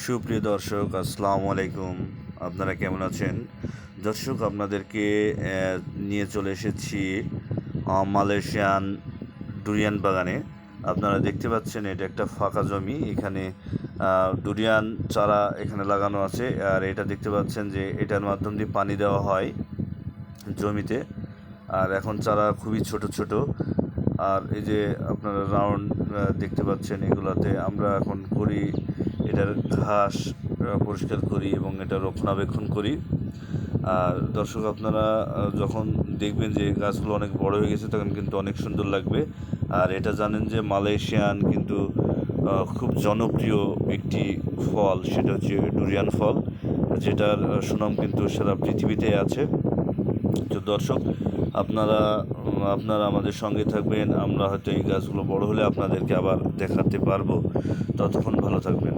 সুপ্রিয় দর্শক, আসসালামু আলাইকুম। আপনারা কেমন আছেন? দর্শক, আপনাদেরকে নিয়ে চলে এসেছি মালয়েশিয়ান ডুরিয়ান বাগানে। আপনারা দেখতে পাচ্ছেন এটা একটা ফাঁকা জমি। এখানে ডুরিয়ান চারা এখানে লাগানো আছে। আর এটা দেখতে পাচ্ছেন যে এটার মাধ্যম দিয়ে পানি দেওয়া হয় জমিতে। আর এখন চারা খুবই ছোট ছোট। আর এই যে আপনারা রাউন্ড দেখতে পাচ্ছেন, এগুলাতে আমরা এখন করি এটার ঘাস পরিষ্কার করি এবং এটা রক্ষণাবেক্ষণ করি। আর দর্শক, আপনারা যখন দেখবেন যে গাছগুলো অনেক বড় হয়ে গেছে, তখন কিন্তু অনেক সুন্দর লাগবে। আর এটা জানেন যে মালয়েশিয়ান কিন্তু খুব জনপ্রিয় একটি ফল, সেটা হচ্ছে ডুরিয়ান ফল, যেটার সুনাম কিন্তু সারা পৃথিবীতে আছে। তো দর্শক, আপনারা আপনারা আমাদের সঙ্গে থাকবেন। আমরা হয়তো এই গাছগুলো বড় হলে আপনাদেরকে আবার দেখাতে পারবো। ততক্ষণ ভালো থাকবেন।